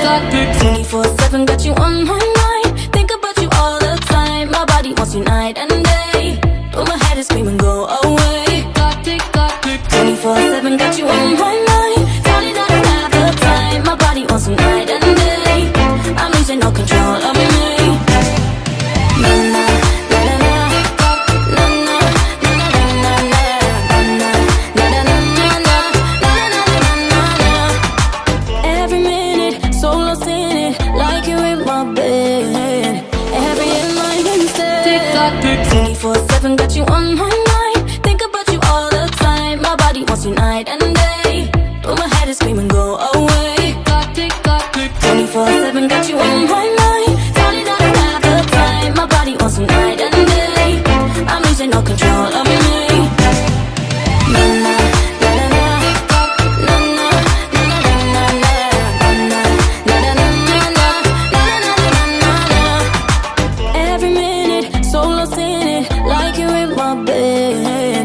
tock, 24/7 got you on my mind. Think about you all the time. My body wants you night and day. But my head is screaming, go away. tick tock, 24/7 got you on my mind. Sorry that I don't have the time. My body wants you night and day. I'm losing all control of me. Na na na na na na na na na na na na na na na na. Every minute, so lost in it, like you're in my bed. Every headline instead. tick tock, 24/7 got you on my mind. Think about you all the time. My body wants you night and day. But my head is screaming, go away. tick tock, 24/7 got you on my mind. Sorry that I don't have the time. My body wants you night and day. I'm losing all control of me. Na na na na na na na na na na na na na na. Every minute, so lost in it, like you're in my bed.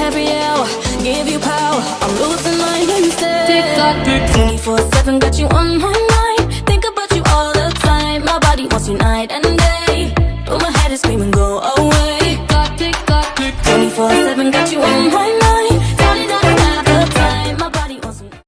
Every hour, give you power. I'm losing mine instead. tick tock, 24/7 got you on my mind. Think about you all the time. My body wants you night and